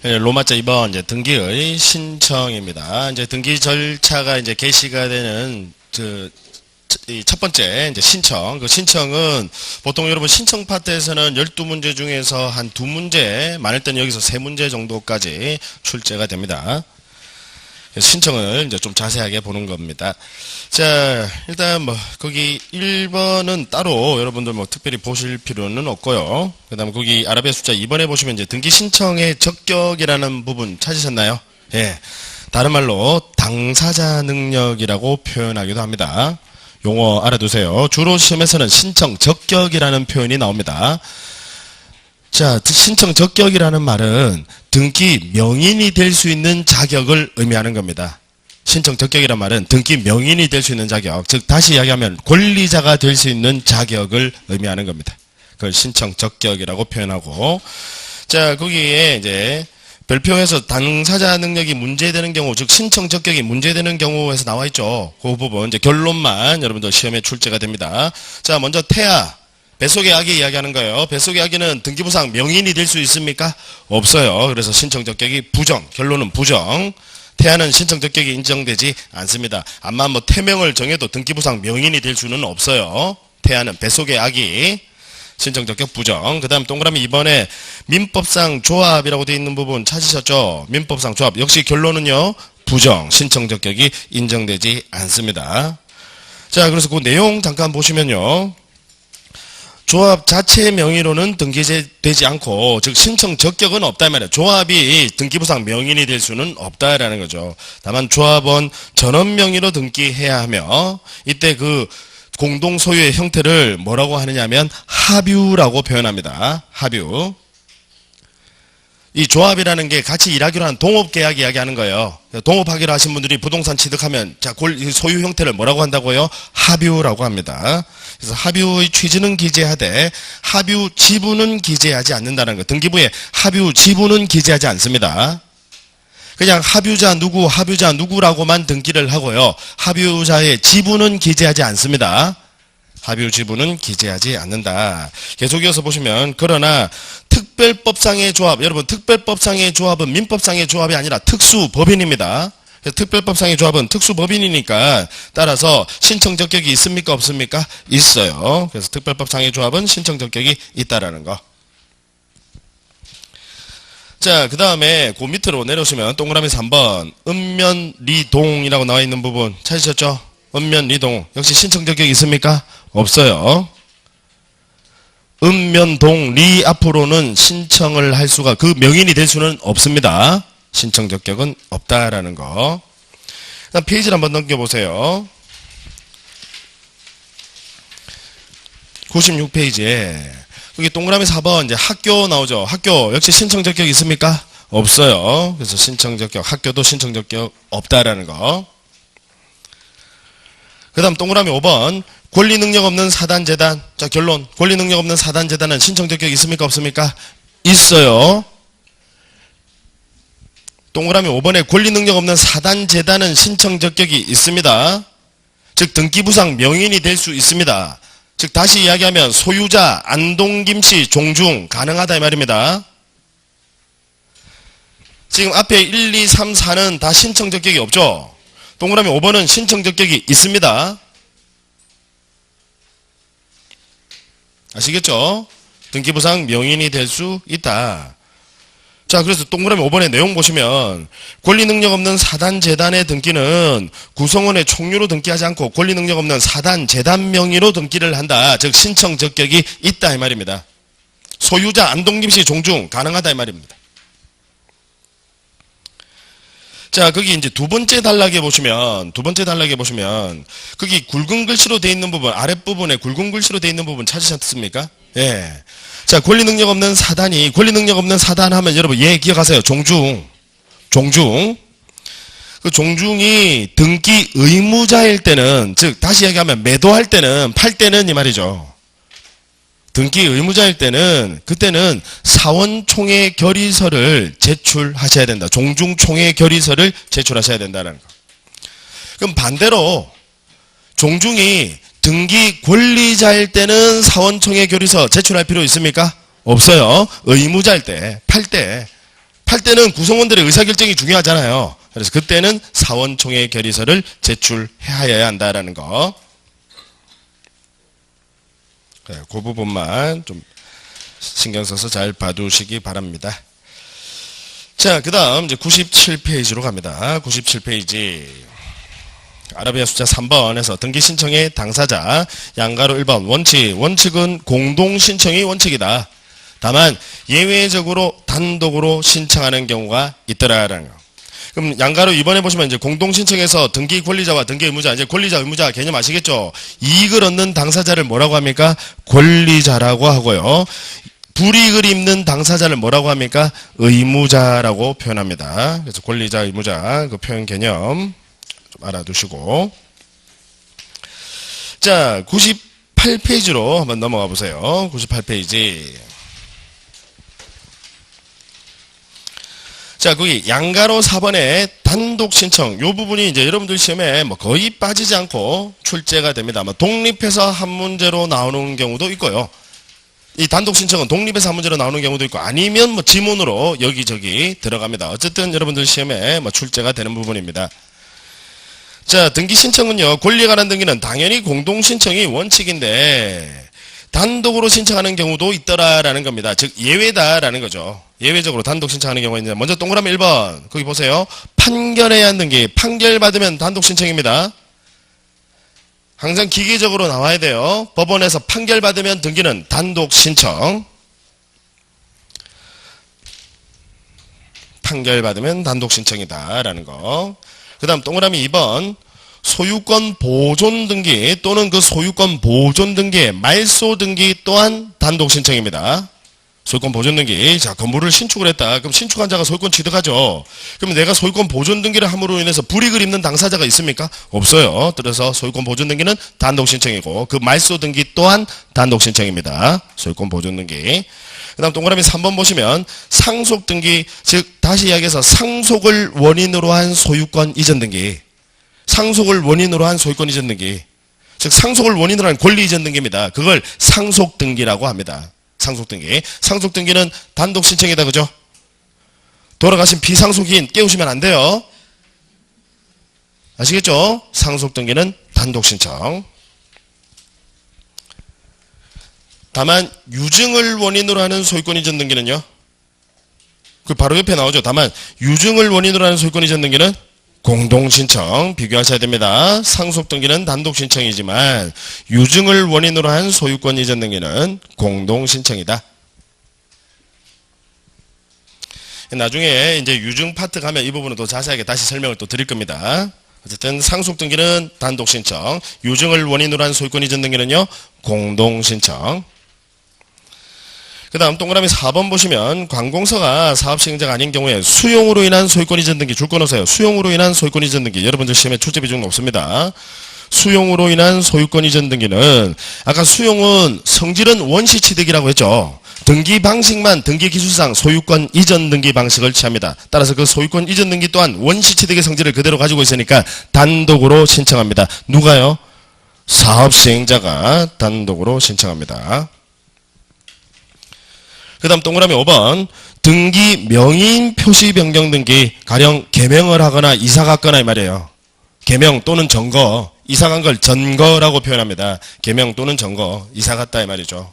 로마자 2번 이제 등기의 신청입니다. 이제 등기 절차가 이제 개시가 되는 이 첫 번째 이제 신청. 그 신청은 보통 여러분 신청 파트에서는 12문제 중에서 한 2문제, 많을 때는 여기서 3문제 정도까지 출제가 됩니다. 신청을 이제 좀 자세하게 보는 겁니다. 자, 일단 뭐 거기 1번은 따로 여러분들 뭐 특별히 보실 필요는 없고요. 그다음에 거기 아라비아 숫자 2번에 보시면 이제 등기 신청의 적격이라는 부분 찾으셨나요? 예. 다른 말로 당사자 능력이라고 표현하기도 합니다. 용어 알아두세요. 주로 시험에서는 신청 적격이라는 표현이 나옵니다. 자, 신청 적격이라는 말은 등기 명인이 될 수 있는 자격을 의미하는 겁니다. 신청 적격이란 말은 등기 명인이 될 수 있는 자격, 즉 다시 이야기하면 권리자가 될 수 있는 자격을 의미하는 겁니다. 그걸 신청 적격이라고 표현하고, 자, 거기에 이제 별표에서 당사자 능력이 문제되는 경우, 즉 신청 적격이 문제되는 경우에서 나와 있죠. 그 부분 이제 결론만 여러분들 시험에 출제가 됩니다. 자, 먼저 태아, 뱃속의 아기 이야기하는 거예요. 뱃속의 아기는 등기부상 명인이 될 수 있습니까? 없어요. 그래서 신청 적격이 부정, 결론은 부정. 태아는 신청 적격이 인정되지 않습니다. 암만 뭐 태명을 정해도 등기부상 명인이 될 수는 없어요. 태아는 뱃속의 아기. 신청 적격 부정. 그 다음 동그라미 2번에 민법상 조합이라고 되어 있는 부분 찾으셨죠? 민법상 조합. 역시 결론은요, 부정. 신청 적격이 인정되지 않습니다. 자, 그래서 그 내용 잠깐 보시면요. 조합 자체의 명의로는 등기되지 않고, 즉 신청 적격은 없다 말이에요. 조합이 등기부상 명인이 될 수는 없다라는 거죠. 다만 조합원 전원 명의로 등기해야 하며, 이때 그 공동 소유의 형태를 뭐라고 하느냐 하면 합유라고 표현합니다. 합유. 이 조합이라는 게 같이 일하기로 한 동업계약 이야기하는 거예요. 동업하기로 하신 분들이 부동산 취득하면 자, 소유 형태를 뭐라고 한다고요? 합유라고 합니다. 그래서 합유의 취지는 기재하되 합유 지분은 기재하지 않는다는 거. 등기부에 합유 지분은 기재하지 않습니다. 그냥 합유자 누구라고만 등기를 하고요. 합유자의 지분은 기재하지 않습니다. 합유 지분은 기재하지 않는다. 계속 이어서 보시면 그러나 특별법상의 조합, 여러분 특별법상의 조합은 민법상의 조합이 아니라 특수법인입니다. 특별법상의 조합은 특수법인이니까 따라서 신청 적격이 있습니까? 없습니까? 있어요. 그래서 특별법상의 조합은 신청 적격이 있다라는 거. 자, 그 다음에 그 밑으로 내려오시면 동그라미 3번 읍면리동이라고 나와 있는 부분 찾으셨죠? 읍면리동 역시 신청 적격이 있습니까? 없어요. 읍면동리 앞으로는 신청을 할 수가, 그 명인이 될 수는 없습니다. 신청 적격은 없다라는 거. 그다음 페이지를 한번 넘겨보세요. 96페이지에 여기 동그라미 4번 이제 학교 나오죠. 학교 역시 신청 적격 있습니까? 없어요. 그래서 신청 적격, 학교도 신청 적격 없다라는 거. 그 다음 동그라미 5번 권리 능력 없는 사단재단. 자, 결론. 권리 능력 없는 사단재단은 신청 적격 있습니까? 없습니까? 있어요. 동그라미 5번에 권리 능력 없는 사단재단은 신청 적격이 있습니다. 즉 등기부상 명인이 될 수 있습니다. 즉 다시 이야기하면 소유자, 안동김씨, 종중 가능하다 이 말입니다. 지금 앞에 1, 2, 3, 4는 다 신청 적격이 없죠. 동그라미 5번은 신청 적격이 있습니다. 아시겠죠? 등기부상 명인이 될 수 있다. 자, 그래서 동그라미 5번의 내용 보시면 권리 능력 없는 사단재단의 등기는 구성원의 총유로 등기하지 않고 권리 능력 없는 사단재단 명의로 등기를 한다. 즉 신청 적격이 있다 이 말입니다. 소유자 안동김씨 종중 가능하다 이 말입니다. 자, 거기 이제 두 번째 단락에 보시면 거기 굵은 글씨로 되어 있는 부분, 아랫부분에 굵은 글씨로 되어 있는 부분 찾으셨습니까? 예. 자, 권리 능력 없는 사단이, 권리 능력 없는 사단 하면 여러분 예 기억하세요. 종중. 그 종중이 등기 의무자일 때는, 즉 다시 얘기하면 매도할 때는, 팔 때는 이 말이죠. 등기 의무자일 때는, 그때는 사원총회 결의서를 제출하셔야 된다. 종중총회 결의서를 제출하셔야 된다는 거. 그럼 반대로 종중이 등기 권리자일 때는 사원총회 결의서 제출할 필요 있습니까? 없어요. 의무자일 때, 팔 할 때는 구성원들의 의사결정이 중요하잖아요. 그래서 그때는 사원총회 결의서를 제출해야 한다라는 거. 네, 그 부분만 좀 신경 써서 잘 봐두시기 바랍니다. 자, 그 다음 이제 97페이지로 갑니다. 97페이지. 아라비아 숫자 3번에서 등기 신청의 당사자, 양가로 1번 원칙은 공동 신청이 원칙이다. 다만 예외적으로 단독으로 신청하는 경우가 있더라라는 거. 그럼 양가로 2번에 보시면 이제 공동 신청에서 등기 권리자와 등기 의무자, 이제 권리자 의무자 개념 아시겠죠? 이익을 얻는 당사자를 뭐라고 합니까? 권리자라고 하고요. 불이익을 입는 당사자를 뭐라고 합니까? 의무자라고 표현합니다. 그래서 권리자, 의무자 그 표현 개념 좀 알아두시고. 자, 98페이지로 한번 넘어가 보세요. 98페이지. 자, 거기 양가로 4번의 단독 신청, 요 부분이 이제 여러분들 시험에 뭐 거의 빠지지 않고 출제가 됩니다. 뭐 독립해서 한 문제로 나오는 경우도 있고요. 이 단독 신청은 독립해서 한 문제로 나오는 경우도 있고, 아니면 뭐 지문으로 여기저기 들어갑니다. 어쨌든 여러분들 시험에 뭐 출제가 되는 부분입니다. 자, 등기 신청은요, 권리에 관한 등기는 당연히 공동 신청이 원칙인데 단독으로 신청하는 경우도 있더라라는 겁니다. 즉 예외다라는 거죠. 예외적으로 단독 신청하는 경우가 있는데, 먼저 동그라미 1번 거기 보세요. 판결에 의한 등기, 판결받으면 단독 신청입니다. 항상 기계적으로 나와야 돼요. 법원에서 판결받으면 등기는 단독 신청. 판결받으면 단독 신청이다라는 거. 그 다음 동그라미 2번 소유권 보존 등기 또는 그 소유권 보존 등기의 말소 등기 또한 단독 신청입니다. 소유권 보존 등기. 자, 건물을 신축을 했다. 그럼 신축한 자가 소유권 취득하죠. 그럼 내가 소유권 보존 등기를 함으로 인해서 불이익을 입는 당사자가 있습니까? 없어요. 그래서 소유권 보존 등기는 단독 신청이고, 그 말소 등기 또한 단독 신청입니다. 소유권 보존 등기. 그 다음 동그라미 3번 보시면 상속 등기, 즉 다시 이야기해서 상속을 원인으로 한 소유권 이전 등기. 상속을 원인으로 한 소유권 이전 등기. 즉 상속을 원인으로 한 권리 이전 등기입니다. 그걸 상속 등기라고 합니다. 상속 등기. 상속 등기는 단독 신청이다. 그죠? 돌아가신 비상속인 깨우시면 안 돼요. 아시겠죠? 상속 등기는 단독 신청. 다만 유증을 원인으로 하는 소유권 이전 등기는요. 그 바로 옆에 나오죠. 다만 유증을 원인으로 하는 소유권 이전 등기는 공동 신청. 비교하셔야 됩니다. 상속 등기는 단독 신청이지만 유증을 원인으로 한 소유권 이전 등기는 공동 신청이다. 나중에 이제 유증 파트 가면 이 부분은 더 자세하게 다시 설명을 또 드릴 겁니다. 어쨌든 상속 등기는 단독 신청, 유증을 원인으로 한 소유권 이전 등기는요, 공동 신청. 그 다음 동그라미 4번 보시면 관공서가 사업시행자가 아닌 경우에 수용으로 인한 소유권 이전 등기 줄 꺼놓으세요. 수용으로 인한 소유권 이전 등기. 여러분들 시험에 출제 비중 높습니다. 수용으로 인한 소유권 이전 등기는 아까 수용은 성질은 원시 취득이라고 했죠. 등기 방식만 등기 기술상 소유권 이전 등기 방식을 취합니다. 따라서 그 소유권 이전 등기 또한 원시 취득의 성질을 그대로 가지고 있으니까 단독으로 신청합니다. 누가요? 사업시행자가 단독으로 신청합니다. 그 다음 동그라미 5번 등기 명의인 표시 변경 등기, 가령 개명을 하거나 이사 갔거나 이 말이에요. 개명 또는 전거, 이사 간 걸 전거라고 표현합니다. 개명 또는 전거, 이사 갔다 이 말이죠.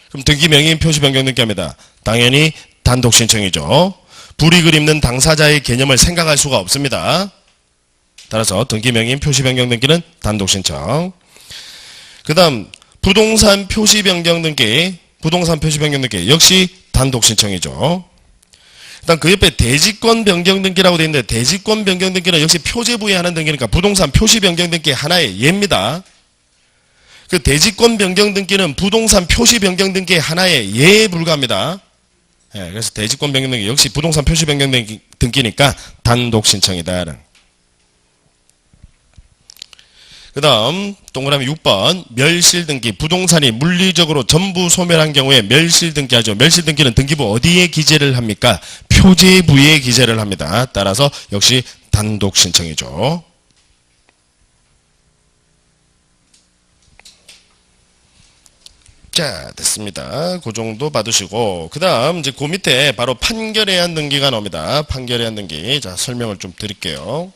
그럼 등기 명의인 표시 변경 등기합니다. 당연히 단독 신청이죠. 불이익을 입는 당사자의 개념을 생각할 수가 없습니다. 따라서 등기 명의인 표시 변경 등기는 단독 신청. 그 다음 부동산 표시 변경 등기, 부동산 표시 변경 등기 역시 단독 신청이죠. 일단 그 옆에 대지권 변경 등기라고 되어 있는데, 대지권 변경 등기는 역시 표제 부여하는 등기니까 부동산 표시 변경 등기 하나의 예입니다. 그 대지권 변경 등기는 부동산 표시 변경 등기 하나의 예에 불과합니다. 예, 그래서 대지권 변경 등기 역시 부동산 표시 변경 등기니까 단독 신청이다. 그 다음 동그라미 6번 멸실등기, 부동산이 물리적으로 전부 소멸한 경우에 멸실등기하죠. 멸실등기는 등기부 어디에 기재를 합니까? 표제부에 기재를 합니다. 따라서 역시 단독 신청이죠. 자, 됐습니다. 그 정도 받으시고, 그 다음, 이제 그 밑에 바로 판결의안 등기가 나옵니다. 판결의안 등기. 자, 설명을 좀 드릴게요.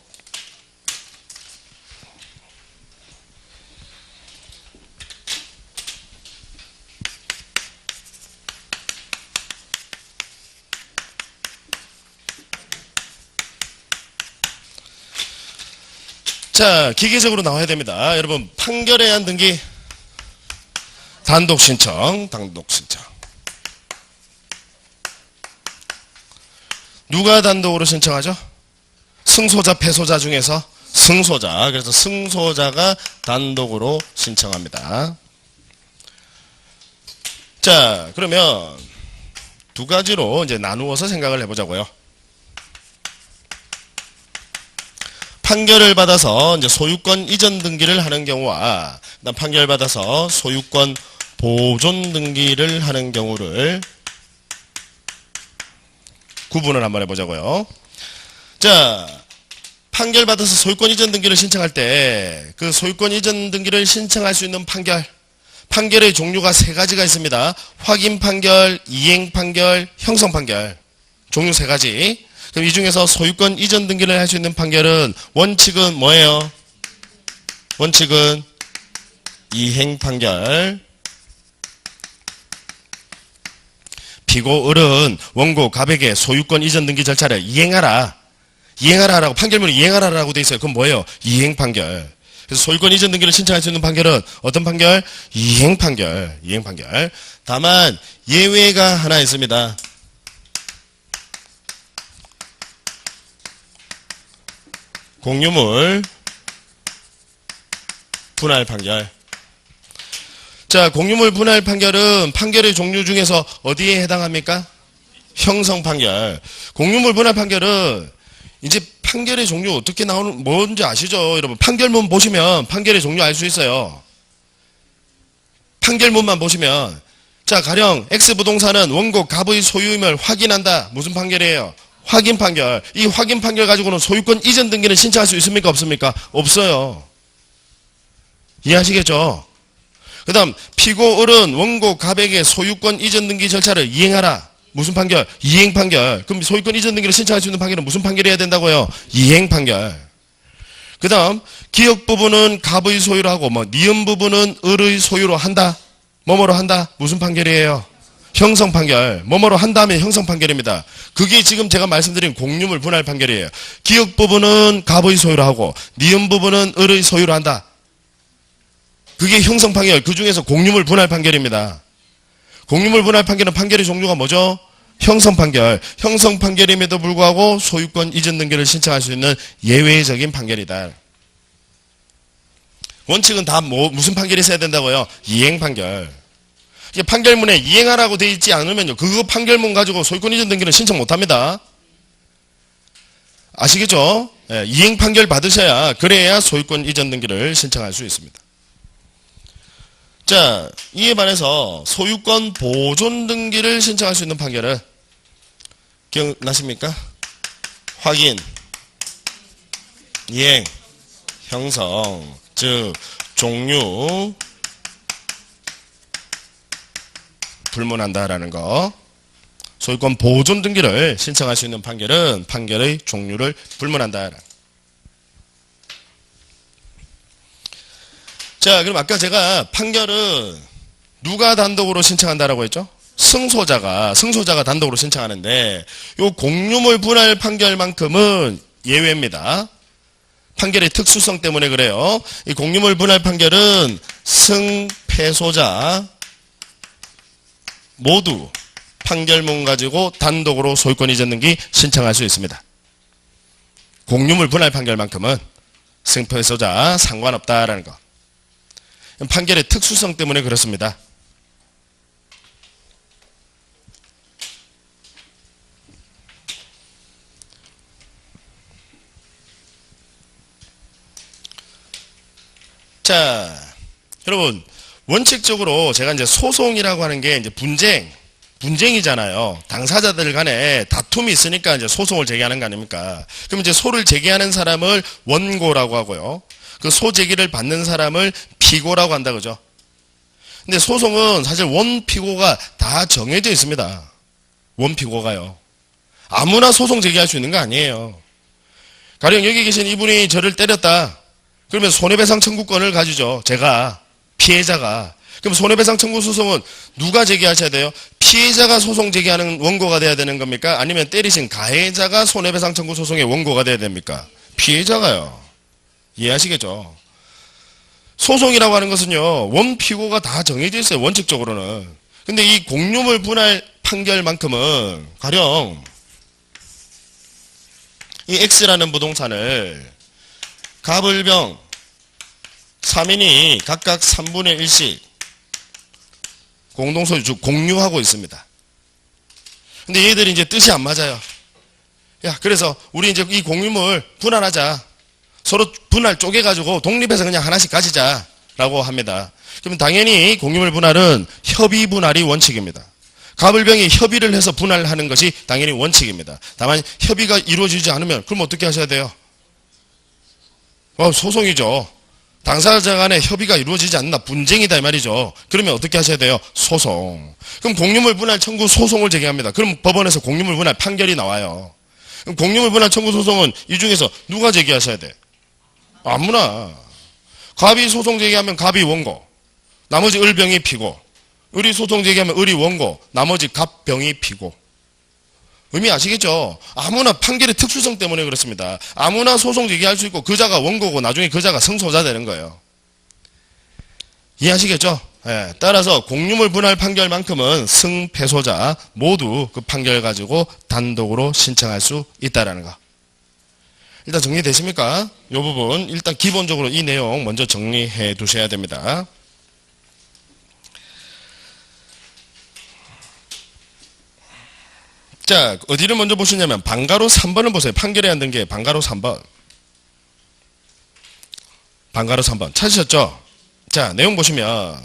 자, 기계적으로 나와야 됩니다. 여러분, 판결의안 등기. 단독 신청. 누가 단독으로 신청하죠? 승소자, 패소자 중에서 승소자. 그래서 승소자가 단독으로 신청합니다. 자, 그러면 두 가지로 이제 나누어서 생각을 해보자고요. 판결을 받아서 이제 소유권 이전 등기를 하는 경우와 그다음 판결을 받아서 소유권 보존 등기를 하는 경우를 구분을 한번 해보자고요. 자, 판결 받아서 소유권 이전 등기를 신청할 때 그 소유권 이전 등기를 신청할 수 있는 판결의 종류가 세 가지가 있습니다. 확인 판결, 이행 판결, 형성 판결. 종류 세 가지. 그럼 이 중에서 소유권 이전 등기를 할 수 있는 판결은 원칙은 뭐예요? 원칙은 이행 판결. 피고 을은 원고 갑에게 소유권 이전 등기 절차를 이행하라라고 판결문에 이행하라라고 돼 있어요. 그럼 뭐예요? 이행 판결. 그래서 소유권 이전 등기를 신청할 수 있는 판결은 어떤 판결? 이행 판결. 다만 예외가 하나 있습니다. 공유물 분할 판결. 자, 공유물 분할 판결은 판결의 종류 중에서 어디에 해당합니까? 형성 판결. 공유물 분할 판결은 이제 판결의 종류 어떻게 나오는 뭔지 아시죠? 여러분, 판결문 보시면 판결의 종류 알 수 있어요. 판결문만 보시면, 자, 가령 X부동산은 원고 갑의 소유임을 확인한다. 무슨 판결이에요? 확인 판결. 이 확인 판결 가지고는 소유권 이전 등기를 신청할 수 있습니까? 없습니까? 없어요. 이해하시겠죠? 그 다음, 피고 을은 원고 갑에게 소유권 이전 등기 절차를 이행하라. 무슨 판결? 이행 판결. 그럼 소유권 이전 등기를 신청할 수 있는 판결은 무슨 판결이어야 된다고요? 이행 판결. 그 다음, 기억 부분은 갑의 소유로 하고, 니은 부분은 을의 소유로 한다. 뭐뭐로 한다. 무슨 판결이에요? 형성 판결. 뭐뭐로 한다면 형성 판결입니다. 그게 지금 제가 말씀드린 공유물 분할 판결이에요. 기억 부분은 갑의 소유로 하고, 니은 부분은 을의 소유로 한다. 그게 형성 판결. 그 중에서 공유물 분할 판결입니다. 공유물 분할 판결은 판결의 종류가 뭐죠? 형성 판결. 형성 판결임에도 불구하고 소유권 이전 등기를 신청할 수 있는 예외적인 판결이다. 원칙은 다 무슨 판결이 있어야 된다고요? 이행 판결. 판결문에 이행하라고 되어 있지 않으면요, 그거 판결문 가지고 소유권 이전 등기는 신청 못합니다. 아시겠죠? 예, 이행 판결 받으셔야, 그래야 소유권 이전 등기를 신청할 수 있습니다. 자, 이에 반해서 소유권 보존 등기를 신청할 수 있는 판결은 기억나십니까? 확인, 이행, 형성, 즉 종류 불문한다라는 거. 소유권 보존 등기를 신청할 수 있는 판결은 판결의 종류를 불문한다. 자, 그럼 아까 제가 판결은 누가 단독으로 신청한다라고 했죠? 승소자가 단독으로 신청하는데, 요 공유물 분할 판결만큼은 예외입니다. 판결의 특수성 때문에 그래요. 이 공유물 분할 판결은 승, 패소자 모두 판결문 가지고 단독으로 소유권 이전 등기 신청할 수 있습니다. 공유물 분할 판결만큼은 승, 패소자 상관없다라는 거. 판결의 특수성 때문에 그렇습니다. 자, 여러분, 원칙적으로 제가 이제 소송이라고 하는 게 이제 분쟁이잖아요. 당사자들 간에 다툼이 있으니까 이제 소송을 제기하는 거 아닙니까? 그럼 이제 소를 제기하는 사람을 원고라고 하고요. 그 소 제기를 받는 사람을 피고라고 한다, 그죠? 근데 소송은 사실 원피고가 다 정해져 있습니다. 원피고가요. 아무나 소송 제기할 수 있는 거 아니에요. 가령 여기 계신 이분이 저를 때렸다. 그러면 손해배상 청구권을 가지죠. 제가, 피해자가. 그럼 손해배상 청구 소송은 누가 제기하셔야 돼요? 피해자가 소송 제기하는 원고가 돼야 되는 겁니까? 아니면 때리신 가해자가 손해배상 청구 소송의 원고가 돼야 됩니까? 피해자가요. 이해하시겠죠? 소송이라고 하는 것은요, 원피고가 다 정해져 있어요. 원칙적으로는. 근데 이 공유물 분할 판결만큼은 가령 이 X라는 부동산을 갑을병 3인이 각각 3분의 1씩 공동소유, 즉 공유하고 있습니다. 근데 얘들이 이제 뜻이 안 맞아요. 야, 그래서 우리 이제 이 공유물 분할하자. 서로 분할 쪼개가지고 독립해서 그냥 하나씩 가지자. 라고 합니다. 그러면 당연히 공유물 분할은 협의 분할이 원칙입니다. 갑을병이 협의를 해서 분할하는 것이 당연히 원칙입니다. 다만 협의가 이루어지지 않으면 그럼 어떻게 하셔야 돼요? 소송이죠. 당사자 간에 협의가 이루어지지 않는다. 분쟁이다 이 말이죠. 그러면 어떻게 하셔야 돼요? 소송. 그럼 공유물 분할 청구 소송을 제기합니다. 그럼 법원에서 공유물 분할 판결이 나와요. 그럼 공유물 분할 청구 소송은 이 중에서 누가 제기하셔야 돼? 아무나. 갑이 소송 제기하면 갑이 원고, 나머지 을병이 피고, 을이 소송 제기하면 을이 원고, 나머지 갑병이 피고. 의미 아시겠죠? 아무나 판결의 특수성 때문에 그렇습니다. 아무나 소송 제기할 수 있고 그자가 원고고 나중에 그자가 승소자 되는 거예요. 이해하시겠죠? 예, 따라서 공유물 분할 판결만큼은 승패소자 모두 그 판결 가지고 단독으로 신청할 수 있다라는 거. 일단 정리되십니까? 이 부분 일단 기본적으로 이 내용 먼저 정리해 두셔야 됩니다. 자, 어디를 먼저 보시냐면 방가로 3번을 보세요. 판결에 안 든 게 방가로 3번. 방가로 3번. 찾으셨죠? 자, 내용 보시면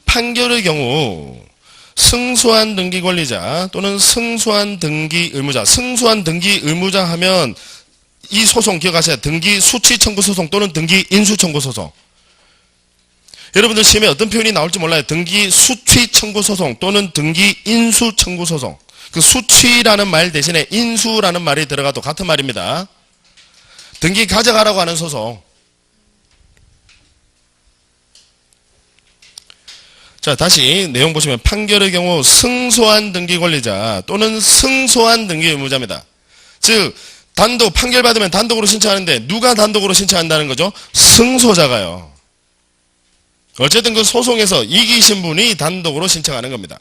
판결의 경우 승소한 등기 권리자 또는 승소한 등기 의무자. 승소한 등기 의무자 하면 이 소송 기억하세요. 등기 수취 청구 소송 또는 등기 인수 청구 소송. 여러분들 시험에 어떤 표현이 나올지 몰라요. 등기 수취 청구 소송 또는 등기 인수 청구 소송. 그 수취라는 말 대신에 인수라는 말이 들어가도 같은 말입니다. 등기 가져가라고 하는 소송. 자, 다시 내용 보시면 판결의 경우 승소한 등기 권리자 또는 승소한 등기 의무자입니다. 즉 단독 판결 받으면 단독으로 신청하는데 누가 단독으로 신청한다는 거죠? 승소자가요. 어쨌든 그 소송에서 이기신 분이 단독으로 신청하는 겁니다.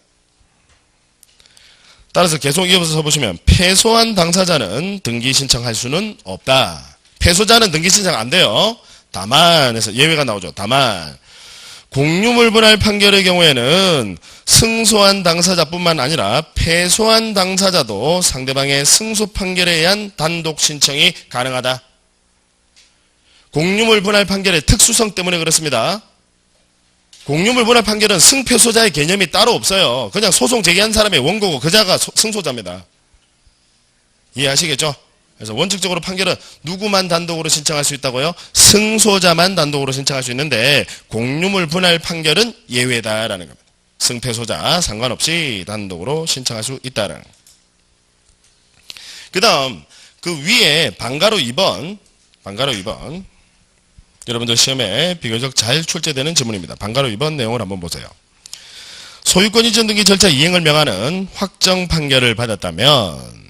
따라서 계속 이어서 써보시면 패소한 당사자는 등기 신청할 수는 없다. 패소자는 등기 신청 안 돼요. 다만 해서 예외가 나오죠. 다만 공유물 분할 판결의 경우에는 승소한 당사자뿐만 아니라 패소한 당사자도 상대방의 승소 판결에 의한 단독 신청이 가능하다. 공유물 분할 판결의 특수성 때문에 그렇습니다. 공유물 분할 판결은 승패소자의 개념이 따로 없어요. 그냥 소송 제기한 사람의 원고고 그자가 승소자입니다. 이해하시겠죠? 그래서 원칙적으로 판결은 누구만 단독으로 신청할 수 있다고요? 승소자만 단독으로 신청할 수 있는데 공유물 분할 판결은 예외다라는 겁니다. 승패소자 상관없이 단독으로 신청할 수 있다라는 겁니다. 그 다음 그 위에 방가로 2번 여러분들 시험에 비교적 잘 출제되는 지문입니다. 방가로 2번 내용을 한번 보세요. 소유권 이전 등기 절차 이행을 명하는 확정 판결을 받았다면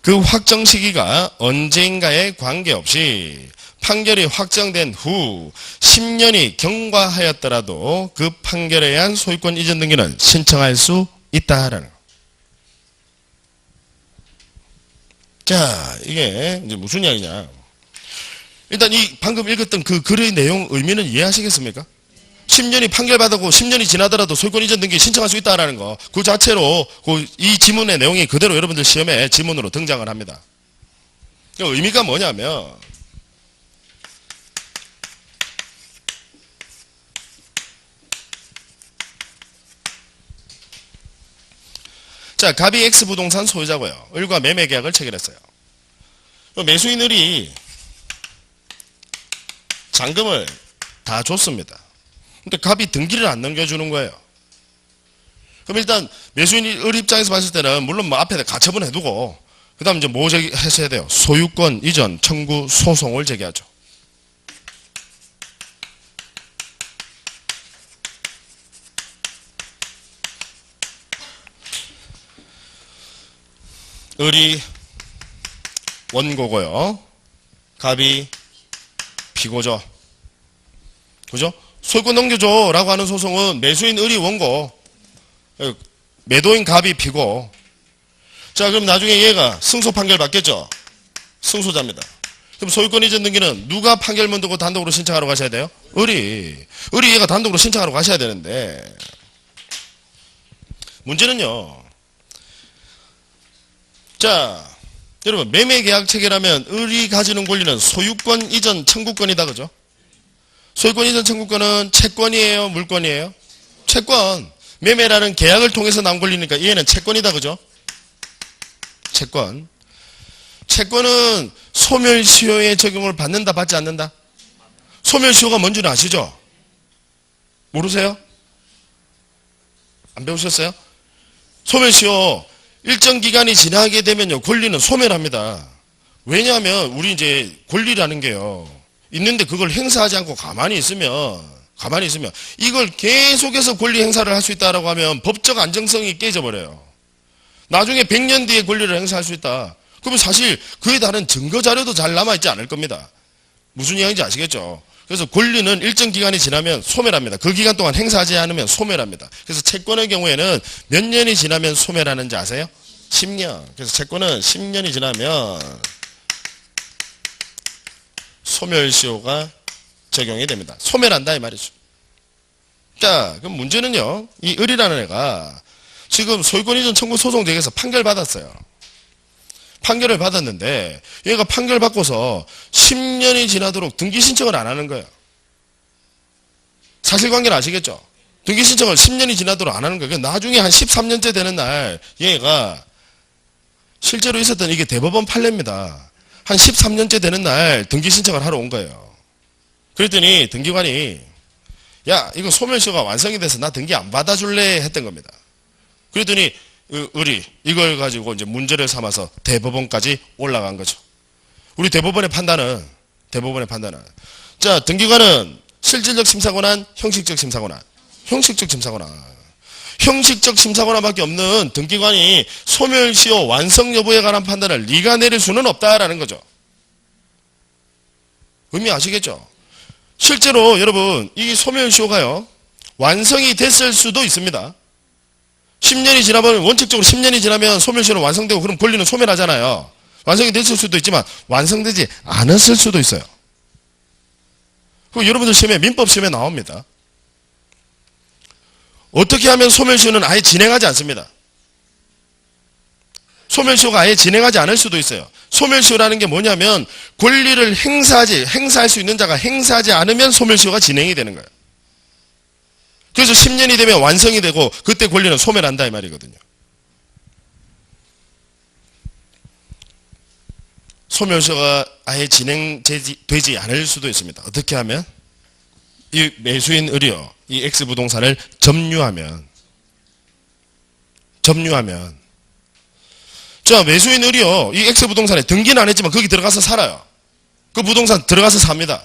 그 확정 시기가 언제인가에 관계없이 판결이 확정된 후 10년이 경과하였더라도 그 판결에 의한 소유권 이전 등기는 신청할 수 있다라는 거. 자, 이게 이제 무슨 이야기냐? 일단 이 방금 읽었던 그 글의 내용 의미는 이해하시겠습니까? 10년이 판결받았고 10년이 지나더라도 소유권 이전 등기 신청할 수 있다라는 거. 그 자체로 이 지문의 내용이 그대로 여러분들 시험에 지문으로 등장을 합니다. 의미가 뭐냐면 자, 갑이 X부동산 소유자고요. 을과 매매 계약을 체결했어요. 매수인 을이 잔금을 다 줬습니다. 근데 갑이 등기를 안 넘겨주는 거예요. 그럼 일단 매수인 을 입장에서 봤을 때는 물론 뭐 앞에 가처분 해두고 그 다음 이제 뭐 했어야 돼요? 소유권 이전 청구 소송을 제기하죠. 을이 원고고요. 갑이 피고죠. 그죠? 소유권 넘겨줘 라고 하는 소송은 매수인 을이 원고, 매도인 갑이 피고. 자, 그럼 나중에 얘가 승소 판결 받겠죠? 승소자입니다. 그럼 소유권 이전 등기는 누가 판결문 두고 단독으로 신청하러 가셔야 돼요? 을이 얘가 단독으로 신청하러 가셔야 되는데, 문제는요. 자, 여러분 매매계약 체결하면 을이 가지는 권리는 소유권 이전 청구권이다. 그죠? 소유권 이전 청구권은 채권이에요? 물권이에요? 채권. 매매라는 계약을 통해서 나온 권리니까 얘는 채권이다. 그죠? 채권. 채권은 소멸시효의 적용을 받는다 받지 않는다? 소멸시효가 뭔지는 아시죠? 모르세요? 안 배우셨어요? 소멸시효 일정 기간이 지나게 되면요 권리는 소멸합니다. 왜냐하면 우리 이제 권리라는 게요 있는데 그걸 행사하지 않고 가만히 있으면 이걸 계속해서 권리 행사를 할 수 있다라고 하면 법적 안정성이 깨져버려요. 나중에 100년 뒤에 권리를 행사할 수 있다. 그러면 사실 그에 따른 증거 자료도 잘 남아있지 않을 겁니다. 무슨 이야기인지 아시겠죠? 그래서 권리는 일정 기간이 지나면 소멸합니다. 그 기간 동안 행사하지 않으면 소멸합니다. 그래서 채권의 경우에는 몇 년이 지나면 소멸하는지 아세요? 10년. 그래서 채권은 10년이 지나면 소멸시효가 적용이 됩니다. 소멸한다 이 말이죠. 자, 그럼 문제는요. 이 을이라는 애가 지금 소유권 이전 청구 소송 제기해서 판결 받았어요. 판결을 받았는데 얘가 판결 받고서 10년이 지나도록 등기 신청을 안 하는 거예요. 사실관계를 아시겠죠? 등기 신청을 10년이 지나도록 안 하는 거예요. 나중에 한 13년째 되는 날 얘가 실제로 있었던 이게 대법원 판례입니다. 한 13년째 되는 날 등기 신청을 하러 온 거예요. 그랬더니 등기관이 야 이거 소멸시효가 완성이 돼서 나 등기 안 받아줄래 했던 겁니다. 그랬더니 을이 이걸 가지고 이제 문제를 삼아서 대법원까지 올라간 거죠. 우리 대법원의 판단은 자 등기관은 실질적 심사권한 형식적 심사권한 형식적 심사권한밖에 없는 등기관이 소멸시효 완성 여부에 관한 판단을 네가 내릴 수는 없다라는 거죠. 의미 아시겠죠? 실제로 여러분 이 소멸시효가요 완성이 됐을 수도 있습니다. 10년이 지나면 원칙적으로 10년이 지나면 소멸시효는 완성되고 그럼 권리는 소멸하잖아요. 완성이 됐을 수도 있지만 완성되지 않았을 수도 있어요. 그 여러분들 시험에 민법 시험에 나옵니다. 어떻게 하면 소멸시효는 아예 진행하지 않습니다. 소멸시효가 아예 진행하지 않을 수도 있어요. 소멸시효라는 게 뭐냐면 권리를 행사할 수 있는 자가 행사하지 않으면 소멸시효가 진행이 되는 거예요. 그래서 10년이 되면 완성이 되고 그때 권리는 소멸한다 이 말이거든요. 소멸시효가 아예 진행되지 않을 수도 있습니다. 어떻게 하면? 이 매수인 을이요. 이 X부동산을 점유하면 자 매수인 을이요. 이 X부동산에 등기는 안 했지만 거기 들어가서 살아요. 그 부동산 들어가서 삽니다.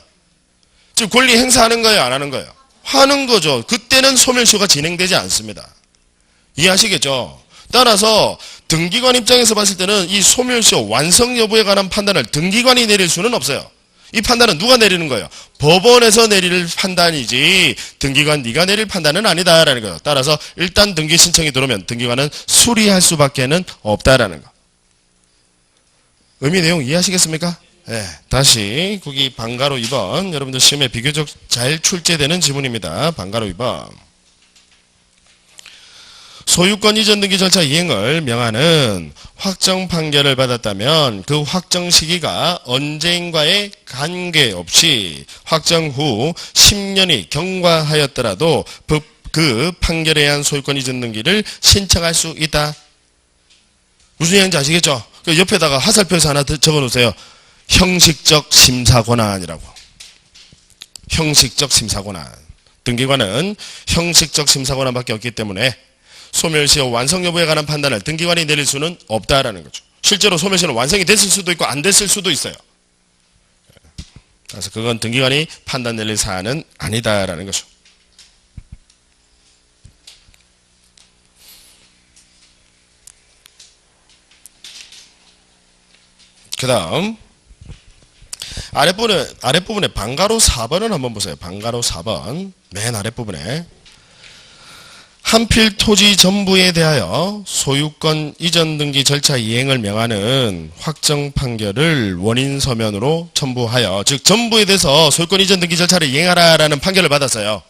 지금 권리 행사하는 거예요? 안 하는 거예요? 하는 거죠. 그때는 소멸시효가 진행되지 않습니다. 이해하시겠죠? 따라서 등기관 입장에서 봤을 때는 이 소멸시효 완성 여부에 관한 판단을 등기관이 내릴 수는 없어요. 이 판단은 누가 내리는 거예요? 법원에서 내릴 판단이지 등기관 네가 내릴 판단은 아니다라는 거예요. 따라서 일단 등기 신청이 들어오면 등기관은 수리할 수밖에는 없다라는 거. 의미 내용 이해하시겠습니까? 네, 다시 거기 방가로 2번 여러분들 시험에 비교적 잘 출제되는 지문입니다. 방가로 2번 소유권 이전 등기 절차 이행을 명하는 확정 판결을 받았다면 그 확정 시기가 언제인가에 관계없이 확정 후 10년이 경과하였더라도 그 판결에 의한 소유권 이전 등기를 신청할 수 있다. 무슨 얘기인지 아시겠죠? 그 옆에다가 화살표에서 하나 적어놓으세요. 형식적 심사권한이라고. 형식적 심사권한. 등기관은 형식적 심사 권한밖에 없기 때문에 소멸시효 완성 여부에 관한 판단을 등기관이 내릴 수는 없다라는 거죠. 실제로 소멸시효는 완성이 됐을 수도 있고 안 됐을 수도 있어요. 그래서 그건 등기관이 판단 내릴 사안은 아니다라는 거죠. 그 다음 아랫부분에 방가로 4번을 한번 보세요. 방가로 4번 맨 아랫부분에 한필 토지 전부에 대하여 소유권 이전 등기 절차 이행을 명하는 확정 판결을 원인 서면으로 첨부하여, 즉 전부에 대해서 소유권 이전 등기 절차를 이행하라라는 판결을 받았어요.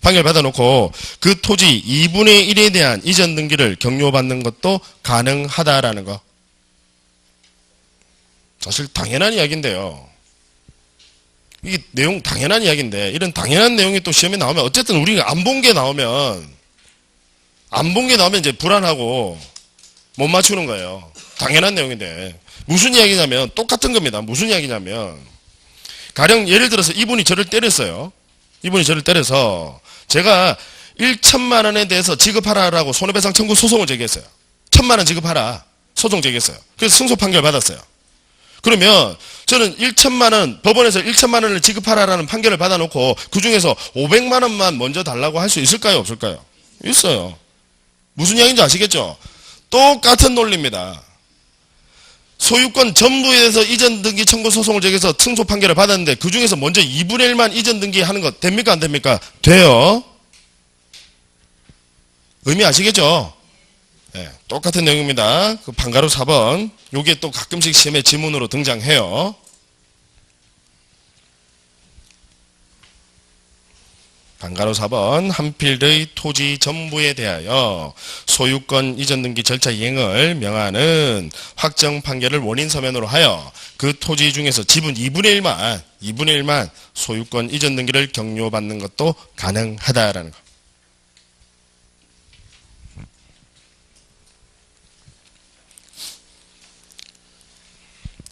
판결 받아놓고 그 토지 2분의 1에 대한 이전 등기를 격려받는 것도 가능하다라는 거. 사실 당연한 이야기인데요. 이게 내용 당연한 이야기인데 이런 당연한 내용이 또 시험에 나오면 어쨌든 우리가 안 본 게 나오면 이제 불안하고 못 맞추는 거예요. 당연한 내용인데 무슨 이야기냐면 똑같은 겁니다. 무슨 이야기냐면 가령 예를 들어서 이분이 저를 때렸어요. 이분이 저를 때려서 제가 1천만 원에 대해서 지급하라라고 손해배상 청구 소송을 제기했어요. 1,000만 원 지급하라 소송 제기했어요. 그래서 승소 판결 받았어요. 그러면 저는 1천만 원, 법원에서 1천만 원을 지급하라라는 판결을 받아놓고 그 중에서 500만 원만 먼저 달라고 할 수 있을까요? 없을까요? 있어요. 무슨 이야기인지 아시겠죠? 똑같은 논리입니다. 소유권 전부에 대해서 이전 등기 청구 소송을 제기해서 승소 판결을 받았는데 그 중에서 먼저 2분의 1만 이전 등기하는 것 됩니까? 안 됩니까? 돼요. 의미 아시겠죠? 네, 똑같은 내용입니다. 그 방가로 4번. 요게 또 가끔씩 시험에 지문으로 등장해요. 방가로 4번. 한필의 토지 전부에 대하여 소유권 이전 등기 절차 이행을 명하는 확정 판결을 원인 서면으로 하여 그 토지 중에서 지분 2분의 1만 소유권 이전 등기를 격려받는 것도 가능하다라는 거.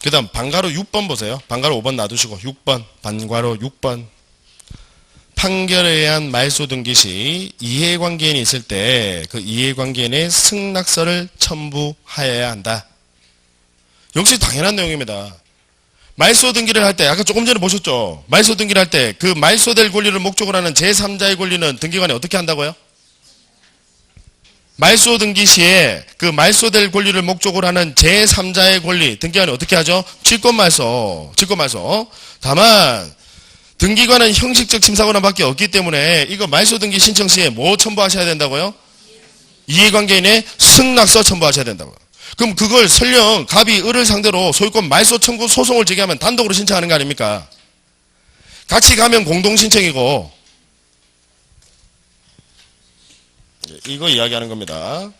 그 다음 방가로 6번 보세요. 방가로 5번 놔두시고 6번 방가로 6번 판결에 의한 말소 등기 시 이해관계인이 있을 때 그 이해관계인의 승낙서를 첨부하여야 한다. 역시 당연한 내용입니다. 말소 등기를 할 때 아까 조금 전에 보셨죠. 말소 등기를 할 때 그 말소될 권리를 목적으로 하는 제3자의 권리는 등기관이 어떻게 한다고요? 말소 등기 시에 그 말소될 권리를 목적으로 하는 제3자의 권리 등기관이 어떻게 하죠? 직권말소. 다만 등기관은 형식적 심사 권한밖에 없기 때문에 이거 말소 등기 신청 시에 뭐 첨부하셔야 된다고요? 이해관계인의 승낙서 첨부하셔야 된다고요. 그럼 그걸 설령 갑이 을을 상대로 소유권 말소 청구 소송을 제기하면 단독으로 신청하는 거 아닙니까? 같이 가면 공동 신청이고 이거 이야기하는 겁니다.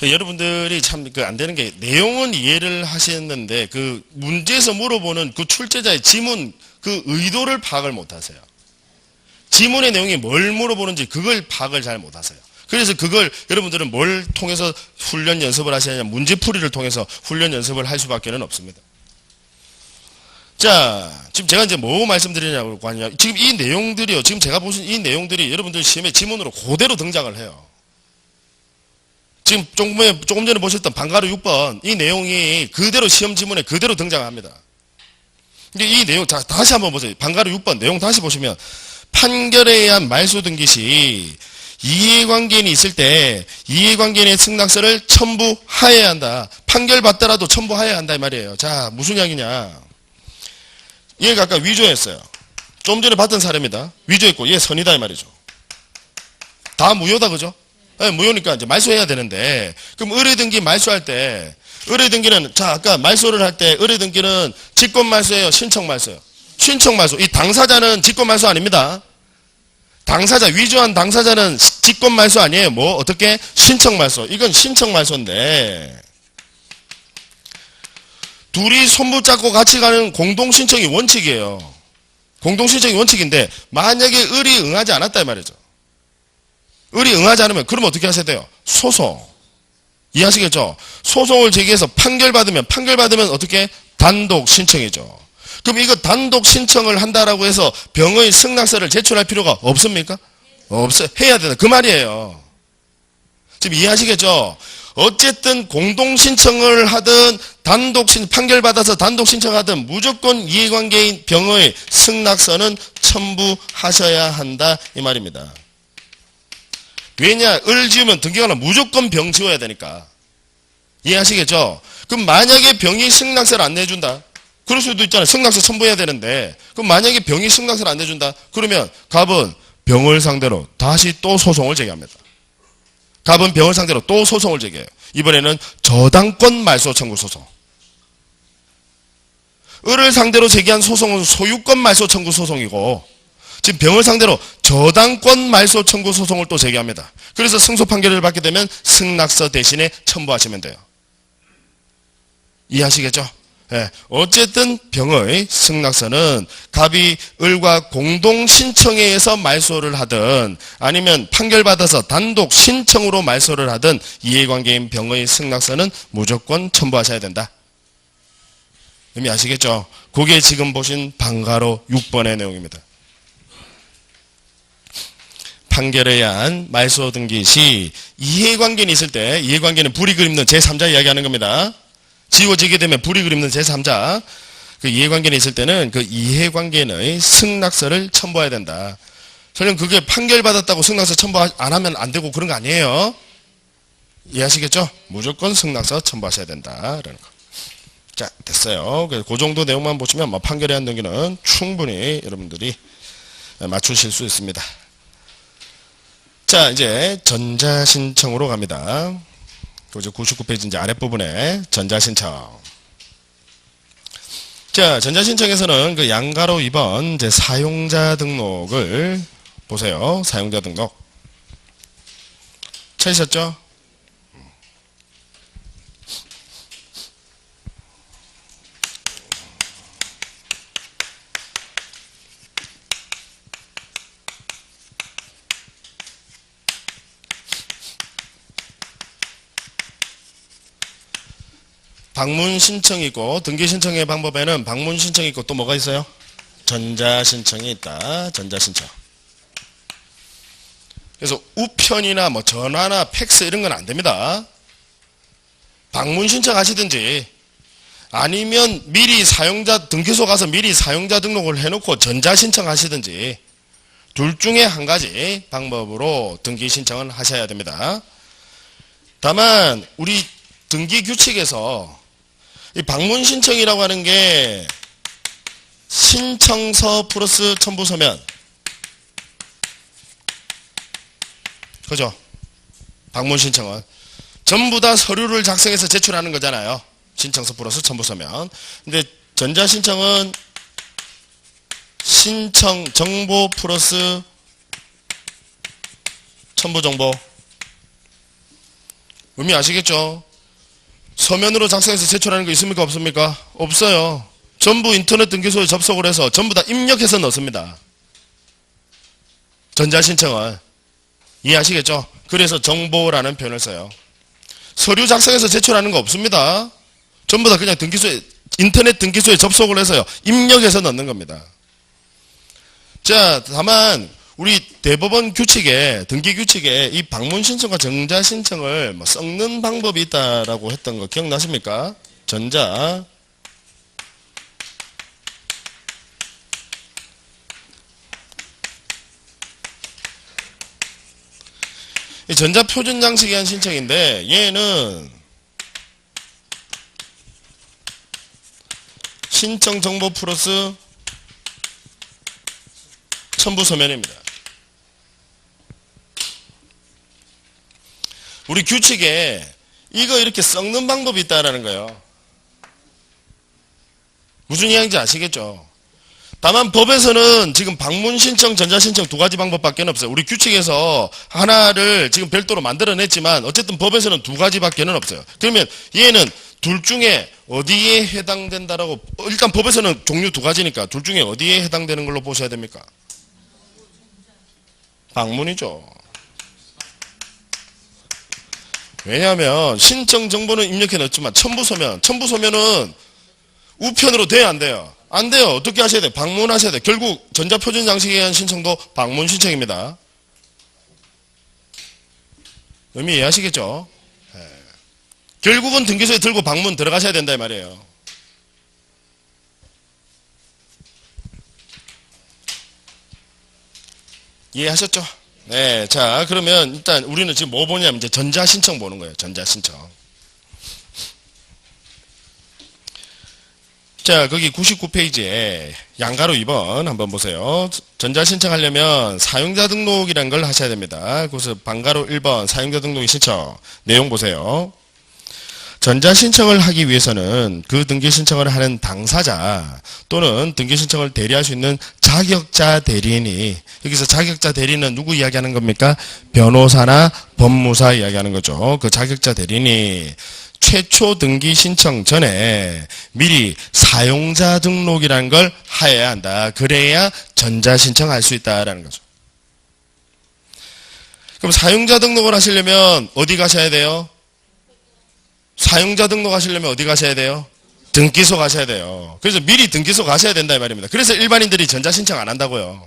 여러분들이 참 안 되는 게 내용은 이해를 하시는데 그 문제에서 물어보는 그 출제자의 지문 그 의도를 파악을 못 하세요. 지문의 내용이 뭘 물어보는지 그걸 파악을 잘 못 하세요. 그래서 그걸 여러분들은 뭘 통해서 훈련 연습을 하시느냐 문제풀이를 통해서 훈련 연습을 할 수밖에 없습니다. 자, 지금 제가 이제 뭐 말씀드리냐고 하냐. 지금 이 내용들이요. 지금 제가 보신 이 내용들이 여러분들 시험에 지문으로 그대로 등장을 해요. 지금 조금 전에 보셨던 방가루 6번 이 내용이 그대로 시험 지문에 그대로 등장합니다. 근데 이 내용 다시 한번 보세요. 방가루 6번 내용 다시 보시면 판결에 의한 말소 등기 시 이해관계인이 있을 때 이해관계인의 승낙서를 첨부하여야 한다. 판결 받더라도 첨부하여야 한다 이 말이에요. 자, 무슨 이야기냐. 얘가 아까 위조했어요. 좀 전에 봤던 사례입니다. 위조했고 얘 선이다 이 말이죠. 다 무효다 그죠? 네, 무효니까 이제 말소해야 되는데 그럼 의뢰등기 말소할 때 의뢰등기는 자 아까 말소를 할 때 의뢰등기는 직권말소예요 신청말소예요? 신청 말소. 이 당사자는 직권 말소 아닙니다. 당사자, 위조한 당사자는 직권 말소 아니에요. 뭐 어떻게? 신청 말소. 이건 신청 말소인데 둘이 손붙잡고 같이 가는 공동 신청이 원칙이에요. 공동 신청이 원칙인데 만약에 을이 응하지 않았다 이 말이죠. 을이 응하지 않으면 그러면 어떻게 하셔야 돼요? 소송. 이해하시겠죠? 소송을 제기해서 판결받으면 어떻게? 단독 신청이죠. 그럼 이거 단독 신청을 한다라고 해서 병의 승낙서를 제출할 필요가 없습니까? 없어요. 해야 된다. 그 말이에요. 지금 이해하시겠죠? 어쨌든 공동 신청을 하든 판결받아서 단독 신청하든 무조건 이해관계인 병의 승낙서는 첨부하셔야 한다 이 말입니다. 왜냐? 을 지으면 등기관은 무조건 병 지워야 되니까. 이해하시겠죠? 그럼 만약에 병이 승낙서를 안 내준다. 그럴 수도 있잖아요. 승낙서 첨부해야 되는데. 그럼 만약에 병이 승낙서를 안 내준다. 그러면 갑은 병을 상대로 다시 또 소송을 제기합니다. 갑은 병을 상대로 또 소송을 제기해요. 이번에는 저당권 말소 청구 소송. 을을 상대로 제기한 소송은 소유권 말소 청구 소송이고 지금 병을 상대로 저당권 말소 청구 소송을 또 제기합니다. 그래서 승소 판결을 받게 되면 승낙서 대신에 첨부하시면 돼요. 이해하시겠죠? 네. 어쨌든 병의 승낙서는 갑이 을과 공동 신청에 의해서 말소를 하든 아니면 판결받아서 단독 신청으로 말소를 하든 이해관계인 병의 승낙서는 무조건 첨부하셔야 된다. 의미 아시겠죠? 그게 지금 보신 방가로 6번의 내용입니다. 판결에 의한 말소 등기 시 이해관계는 있을 때 이해관계는 불이익을 입는 제3자 이야기하는 겁니다. 지워지게 되면 불이익을 입는 제3자 그 이해관계는 있을 때는 그 이해관계의 승낙서를 첨부해야 된다. 설령 그게 판결받았다고 승낙서 첨부 안 하면 안 되고 그런 거 아니에요. 이해하시겠죠? 무조건 승낙서 첨부하셔야 된다라는 거. 자, 됐어요. 그 정도 내용만 보시면 판결에 의한 등기는 충분히 여러분들이 맞추실 수 있습니다. 자, 이제 전자신청으로 갑니다. 99페이지 이제 아랫부분에 전자신청. 자, 전자신청에서는 그 양가로 2번 이제 사용자 등록을 보세요. 사용자 등록. 찾으셨죠? 방문 신청이 있고 등기 신청의 방법에는 방문 신청이 있고 또 뭐가 있어요? 전자 신청이 있다. 전자 신청. 그래서 우편이나 뭐 전화나 팩스 이런 건 안 됩니다. 방문 신청하시든지 아니면 미리 사용자 등기소 가서 미리 사용자 등록을 해놓고 전자 신청하시든지 둘 중에 한 가지 방법으로 등기 신청을 하셔야 됩니다. 다만 우리 등기 규칙에서 이 방문 신청이라고 하는 게 신청서 플러스 첨부서면 그죠? 방문 신청은 전부 다 서류를 작성해서 제출하는 거잖아요. 신청서 플러스 첨부서면. 근데 전자 신청은 신청 정보 플러스 첨부 정보. 의미 아시겠죠? 서면으로 작성해서 제출하는 거 있습니까? 없습니까? 없어요. 전부 인터넷 등기소에 접속을 해서 전부 다 입력해서 넣습니다. 전자신청을. 이해하시겠죠? 그래서 정보라는 표현을 써요. 서류 작성해서 제출하는 거 없습니다. 전부 다 그냥 등기소에, 인터넷 등기소에 접속을 해서요. 입력해서 넣는 겁니다. 자, 다만 우리 대법원 규칙에 등기 규칙에 이 방문 신청과 전자 신청을 뭐 섞는 방법이 있다라고 했던 거 기억나십니까? 전자 이 전자 표준 양식에 한 신청인데 얘는 신청 정보 플러스 첨부 서면입니다. 우리 규칙에 이거 이렇게 섞는 방법이 있다라는 거예요. 무슨 이야기인지 아시겠죠? 다만 법에서는 지금 방문 신청, 전자 신청 두 가지 방법밖에 없어요. 우리 규칙에서 하나를 지금 별도로 만들어냈지만 어쨌든 법에서는 두 가지밖에 없어요. 그러면 얘는 둘 중에 어디에 해당된다라고, 일단 법에서는 종류 두 가지니까 둘 중에 어디에 해당되는 걸로 보셔야 됩니까? 방문이죠. 왜냐하면 신청 정보는 입력해 넣었지만 첨부서면은 우편으로 돼야 안 돼요? 안 돼요. 어떻게 하셔야 돼요? 방문하셔야 돼요. 결국 전자표준 장식에 의한 신청도 방문 신청입니다. 의미 이해하시겠죠? 네. 결국은 등기소에 들고 방문 들어가셔야 된다 이 말이에요. 이해하셨죠? 네, 자 그러면 일단 우리는 지금 뭐 보냐면 이제 전자신청 보는 거예요. 전자신청. 자, 거기 99페이지에 양가로 2번 한번 보세요. 전자신청하려면 사용자 등록이라는 걸 하셔야 됩니다. 그래서 방가로 1번 사용자 등록의 신청 내용 보세요. 전자신청을 하기 위해서는 그 등기신청을 하는 당사자 또는 등기신청을 대리할 수 있는 자격자 대리인이, 여기서 자격자 대리인은 누구 이야기하는 겁니까? 변호사나 법무사 이야기하는 거죠. 그 자격자 대리인이 최초 등기 신청 전에 미리 사용자 등록이라는 걸 하여야 한다. 그래야 전자신청할 수 있다라는 거죠. 그럼 사용자 등록을 하시려면 어디 가셔야 돼요? 사용자 등록하시려면 어디 가셔야 돼요? 등기소 가셔야 돼요. 그래서 미리 등기소 가셔야 된다 이 말입니다. 그래서 일반인들이 전자신청 안 한다고요.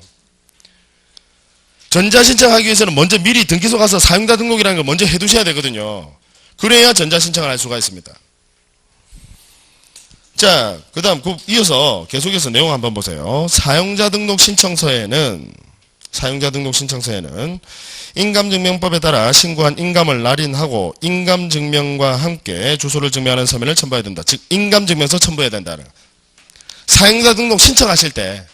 전자신청하기 위해서는 먼저 미리 등기소 가서 사용자 등록이라는 걸 먼저 해두셔야 되거든요. 그래야 전자신청을 할 수가 있습니다. 자, 그 다음 이어서 계속해서 내용 한번 보세요. 사용자 등록 신청서에는 인감증명법에 따라 신고한 인감을 날인하고 인감증명과 함께 주소를 증명하는 서면을 첨부해야 된다. 즉 인감증명서 첨부해야 된다는 거예요. 사용자 등록 신청하실 때,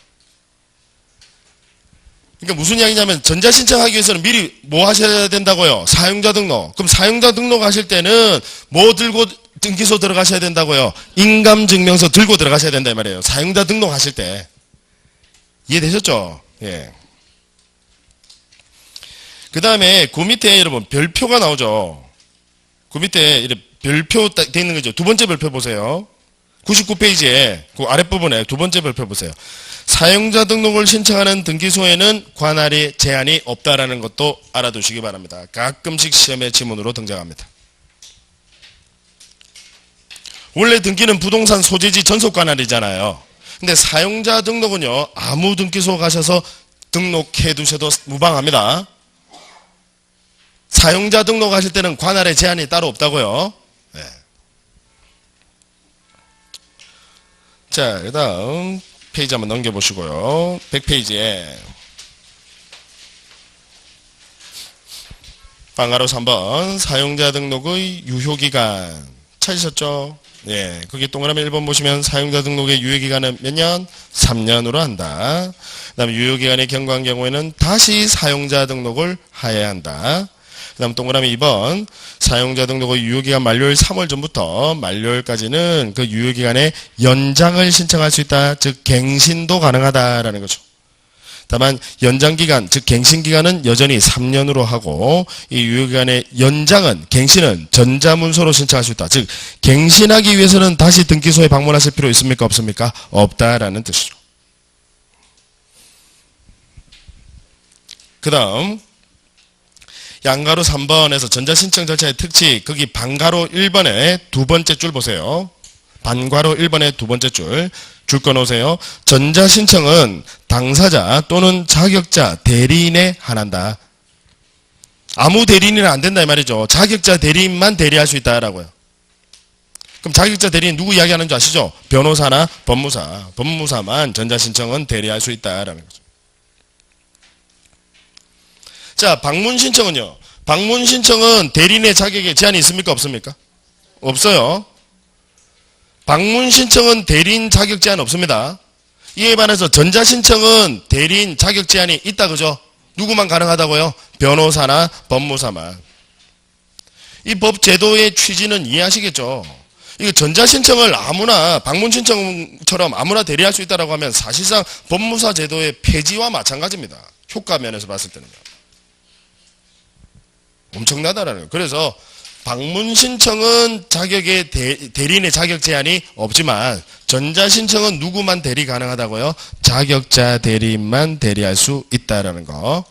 그러니까 무슨 이야기냐면 전자신청하기 위해서는 미리 뭐 하셔야 된다고요? 사용자 등록. 그럼 사용자 등록 하실 때는 뭐 들고 등기소 들어가셔야 된다고요? 인감증명서 들고 들어가셔야 된다 이 말이에요. 사용자 등록 하실 때. 이해되셨죠? 예. 그 다음에 그 밑에 여러분 별표가 나오죠. 그 밑에 이렇게 별표 딱 돼 있는 거죠. 두 번째 별표 보세요. 99페이지에 그 아랫부분에 두 번째 별표 보세요. 사용자 등록을 신청하는 등기소에는 관할이 제한이 없다라는 것도 알아두시기 바랍니다. 가끔씩 시험의 지문으로 등장합니다. 원래 등기는 부동산 소재지 전속 관할이잖아요. 근데 사용자 등록은요, 아무 등기소 가셔서 등록해 두셔도 무방합니다. 사용자 등록하실 때는 관할의 제한이 따로 없다고요. 네. 자, 그 다음 페이지 한번 넘겨보시고요. 100페이지에 방가로 3번 사용자 등록의 유효기간 찾으셨죠? 예, 거기 동그라미 1번 보시면 사용자 등록의 유효기간은 몇 년? 3년으로 한다. 그 다음에 유효기간이 경과한 경우에는 다시 사용자 등록을 하여야 한다. 그 다음 동그라미 2번 사용자 등록의 유효기간 만료일 3월 전부터 만료일까지는 그 유효기간의 연장을 신청할 수 있다. 즉 갱신도 가능하다라는 거죠. 다만 연장기간 즉 갱신기간은 여전히 3년으로 하고 이 유효기간의 연장은 갱신은 전자문서로 신청할 수 있다. 즉 갱신하기 위해서는 다시 등기소에 방문하실 필요 있습니까? 없습니까? 없다라는 뜻이죠. 그 다음 양가로 3번에서 전자신청 절차의 특칙, 거기 반가로 1번에 두 번째 줄 보세요. 반가로 1번의 두 번째 줄 꺼놓으세요. 전자신청은 당사자 또는 자격자 대리인에 한한다. 아무 대리인은 안 된다 이 말이죠. 자격자 대리인만 대리할 수 있다라고요. 그럼 자격자 대리인 누구 이야기하는 줄 아시죠? 변호사나 법무사만 전자신청은 대리할 수 있다라는 거죠. 자, 방문신청은요. 방문신청은 대리인의 자격에 제한이 있습니까? 없습니까? 없어요. 방문신청은 대리인 자격 제한 없습니다. 이에 반해서 전자신청은 대리인 자격 제한이 있다 그죠? 누구만 가능하다고요? 변호사나 법무사만. 이 법 제도의 취지는 이해하시겠죠? 이거 전자신청을 아무나 방문신청처럼 아무나 대리할 수 있다고 하면 사실상 법무사 제도의 폐지와 마찬가지입니다. 효과 면에서 봤을 때는요. 엄청나다라는 거예요. 그래서 방문신청은 자격에 대리인의 자격 제한이 없지만 전자신청은 누구만 대리 가능하다고요? 자격자 대리인만 대리할 수 있다라는 거.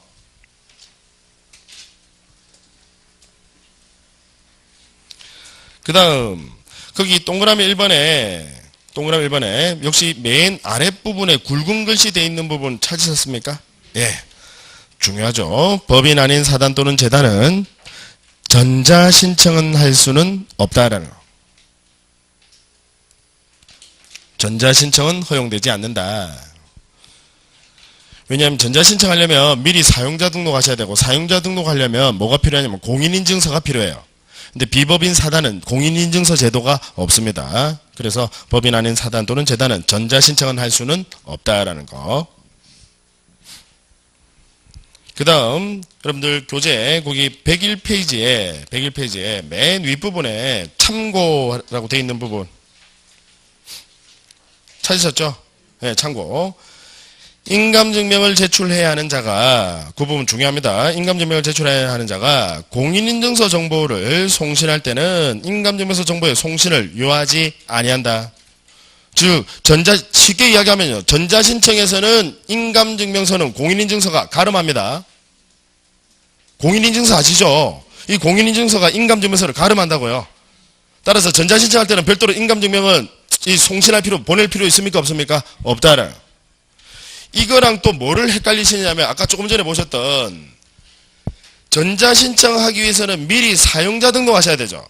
그 다음 거기 동그라미 1번에 역시 맨 아랫부분에 굵은 글씨 되어 있는 부분 찾으셨습니까? 예, 중요하죠. 법인 아닌 사단 또는 재단은 전자신청은 할 수는 없다라는 거. 전자신청은 허용되지 않는다. 왜냐하면 전자신청하려면 미리 사용자 등록하셔야 되고 사용자 등록하려면 뭐가 필요하냐면 공인인증서가 필요해요. 근데 비법인 사단은 공인인증서 제도가 없습니다. 그래서 법인 아닌 사단 또는 재단은 전자신청은 할 수는 없다라는 거. 그 다음 여러분들 교재 거기 101페이지에 맨 윗부분에 참고라고 되어 있는 부분 찾으셨죠? 네, 참고. 인감증명을 제출해야 하는 자가, 그 부분 중요합니다. 인감증명을 제출해야 하는 자가 공인인증서 정보를 송신할 때는 인감증명서 정보의 송신을 요하지 아니한다. 즉 쉽게 이야기하면요, 전자신청에서는 인감증명서는 공인인증서가 가름합니다. 공인인증서 아시죠? 이 공인인증서가 인감증명서를 가름한다고요. 따라서 전자신청할 때는 별도로 인감증명은 이 송신할 필요, 보낼 필요 있습니까 없습니까? 없다라. 이거랑 또 뭐를 헷갈리시냐면 아까 조금 전에 보셨던 전자신청하기 위해서는 미리 사용자 등록하셔야 되죠.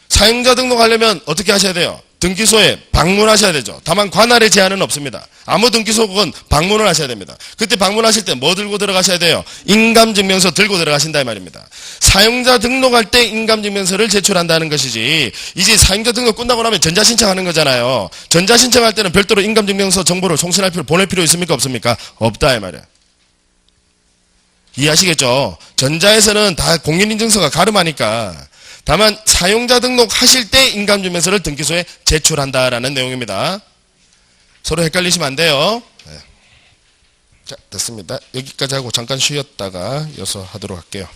사용자 등록하려면 어떻게 하셔야 돼요? 등기소에 방문하셔야 되죠. 다만 관할의 제한은 없습니다. 아무 등기소건 방문을 하셔야 됩니다. 그때 방문하실 때 뭐 들고 들어가셔야 돼요? 인감증명서 들고 들어가신다 이 말입니다. 사용자 등록할 때 인감증명서를 제출한다는 것이지, 이제 사용자 등록 끝나고 나면 전자신청하는 거잖아요. 전자신청할 때는 별도로 인감증명서 정보를 송신할 필요, 보낼 필요 있습니까 없습니까? 없다 이 말이에요. 이해하시겠죠? 전자에서는 다 공인인증서가 가름하니까. 다만 사용자 등록하실 때 인감증명서를 등기소에 제출한다라는 내용입니다. 서로 헷갈리시면 안 돼요. 네. 자, 됐습니다. 여기까지 하고 잠깐 쉬었다가 이어서 하도록 할게요.